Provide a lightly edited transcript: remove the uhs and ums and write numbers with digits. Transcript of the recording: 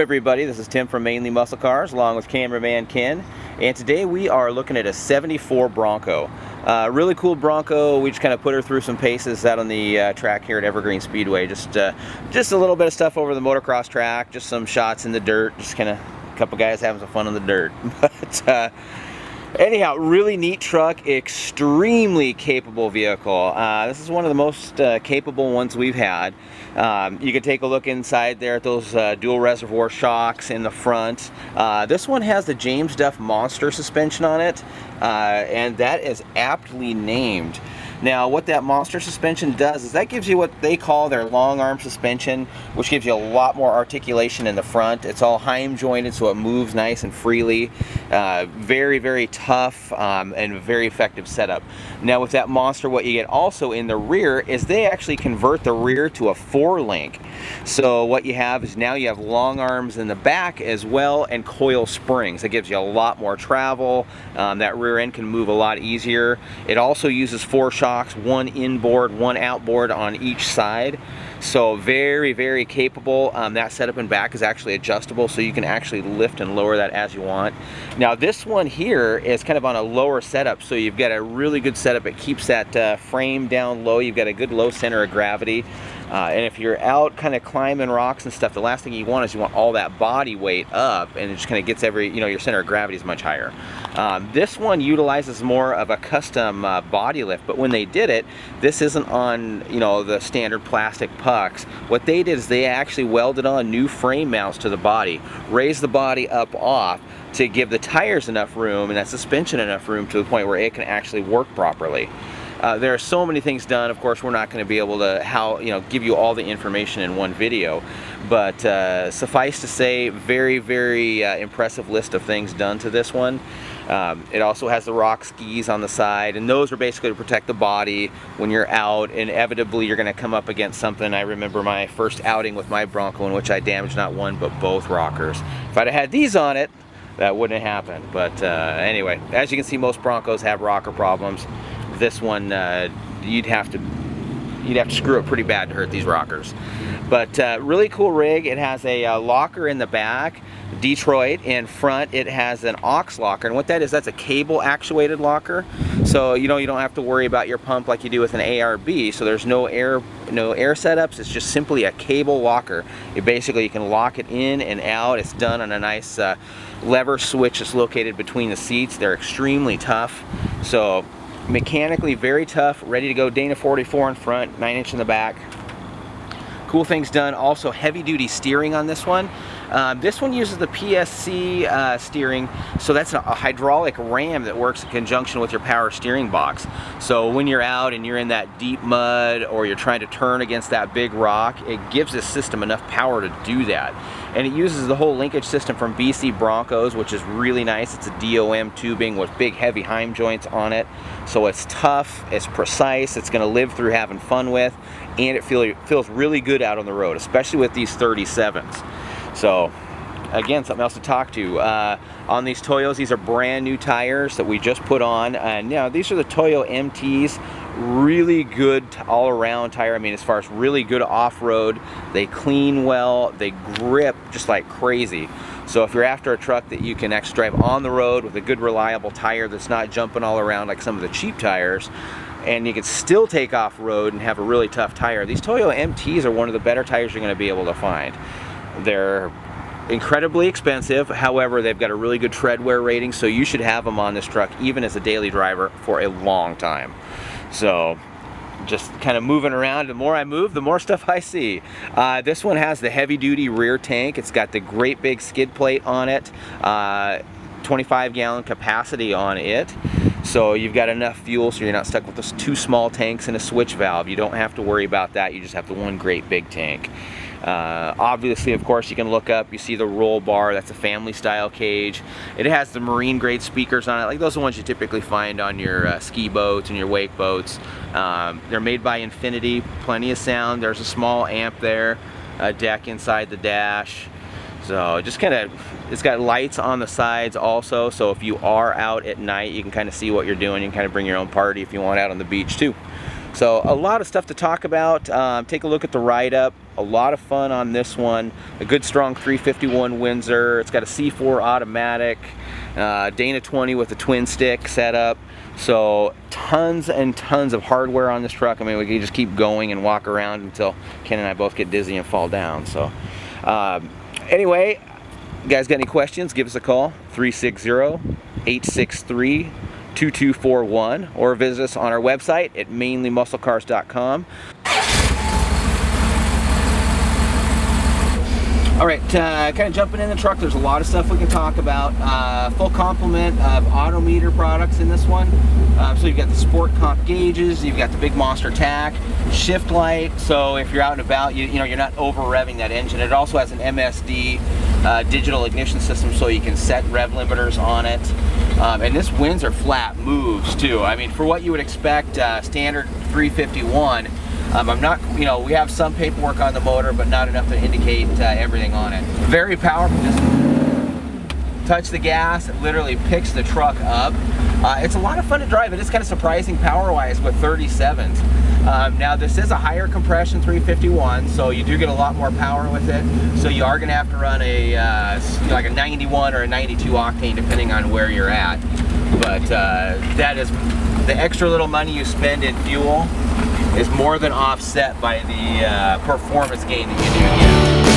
everybody, this is Tim from Mainly Muscle Cars along with cameraman Ken, and today we are looking at a 74 Bronco. Really cool Bronco. We just kind of put her through some paces out on the track here at Evergreen Speedway. Just a little bit of stuff over the motocross track, just some shots in the dirt, just kind of a couple guys having some fun in the dirt. But anyhow, really neat truck, extremely capable vehicle. This is one of the most capable ones we've had. You can take a look inside there at those dual reservoir shocks in the front. This one has the James Duff Monster suspension on it, and that is aptly named. Now, what that monster suspension does is that gives you what they call their long arm suspension, which gives you a lot more articulation in the front. It's all Heim jointed, so it moves nice and freely. Very, very tough and very effective setup. Now, with that monster, what you get also in the rear is they actually convert the rear to a 4-link. So what you have is now you have long arms in the back as well and coil springs. It gives you a lot more travel. That rear end can move a lot easier. It also uses 4 shocks, 1 inboard, 1 outboard on each side. So very, very capable. That setup in back is actually adjustable, so you can actually lift and lower that as you want. Now this one here is kind of on a lower setup, so you've got a really good setup. It keeps that frame down low. You've got a good low center of gravity. And if you're out kind of climbing rocks and stuff, the last thing you want is you want all that body weight up, and it just kind of gets your center of gravity is much higher. This one utilizes more of a custom body lift, but when they did it, this isn't on the standard plastic pucks. What they did is they actually welded on new frame mounts to the body, raised the body up off to give the tires enough room and that suspension enough room to the point where it can actually work properly. There are so many things done. Of course, we're not going to be able to give you all the information in one video, but suffice to say, very, very impressive list of things done to this one. It also has the rock skis on the side, and those are basically to protect the body when you're out. Inevitably, you're going to come up against something. I remember my first outing with my Bronco in which I damaged not one but both rockers. If I'd have had these on it, that wouldn't have happened. But anyway, as you can see, most Broncos have rocker problems. This one, you'd have to screw it pretty bad to hurt these rockers. But really cool rig. It has a locker in the back, Detroit. In front, it has an aux locker, and what that is, that's a cable actuated locker. So you don't have to worry about your pump like you do with an ARB. So there's no air setups. It's just simply a cable locker. You can lock it in and out. It's done on a nice lever switch that's located between the seats. They're extremely tough. So mechanically very tough, ready to go. Dana 44 in front, 9-inch in the back. Cool things done. Also heavy duty steering on this one. This one uses the PSC steering, so that's a hydraulic ram that works in conjunction with your power steering box. So when you're out and you're in that deep mud or you're trying to turn against that big rock, it gives this system enough power to do that. And it uses the whole linkage system from BC Broncos, which is really nice. It's a DOM tubing with big heavy Heim joints on it. So it's tough, it's precise, it's going to live through having fun with, and it feels really good out on the road, especially with these 37s. So again, something else to talk to. On these Toyos, these are brand new tires that we just put on, and these are the Toyo MTs. Really good all-around tire. I mean, as far as really good off-road, they clean well, they grip just like crazy. So if you're after a truck that you can actually drive on the road with a good reliable tire that's not jumping all around like some of the cheap tires, and you can still take off-road and have a really tough tire, these Toyo MTs are one of the better tires you're going to be able to find. They're incredibly expensive, however they've got a really good tread wear rating, so you should have them on this truck even as a daily driver for a long time. So just kind of moving around, the more I move, the more stuff I see. This one has the heavy duty rear tank. It's got the great big skid plate on it, 25-gallon capacity on it. So you've got enough fuel so you're not stuck with those 2 small tanks and a switch valve. You don't have to worry about that. You just have the one great big tank. Obviously, of course, you can look up, you see the roll bar. That's a family style cage. It has the marine grade speakers on it. Like those are the ones you typically find on your ski boats and your wake boats. They're made by Infinity. Plenty of sound. There's a small amp there, a deck inside the dash. So just it's got lights on the sides also, so if you are out at night, you can kind of see what you're doing. You can kind of bring your own party if you want out on the beach too. So a lot of stuff to talk about. Take a look at the write-up. A lot of fun on this one. A good strong 351 Windsor. It's got a C4 automatic, Dana 20 with a twin stick setup. So tons and tons of hardware on this truck. I mean, we can just keep going and walk around until Ken and I both get dizzy and fall down. So anyway, you guys got any questions, give us a call, 360-863-2241, or visit us on our website at mainlymusclecars.com. All right, kind of jumping in the truck, there's a lot of stuff we can talk about. Full complement of Autometer products in this one. So you've got the Sport Comp gauges, you've got the big Monster Tack, shift light, so if you're out and about, you know, you're not over revving that engine. It also has an MSD digital ignition system, so you can set rev limiters on it. And this Windsor flat moves too. I mean, for what you would expect, standard 351. I'm not, you know, we have some paperwork on the motor, but not enough to indicate everything on it. Very powerful. Just touch the gas, it literally picks the truck up. It's a lot of fun to drive. It is kind of surprising power-wise with 37s. Now this is a higher compression 351, so you do get a lot more power with it. So you are going to have to run a like a 91 or a 92 octane depending on where you're at. But that is the extra little money you spend in fuel is more than offset by the performance gain that you do get.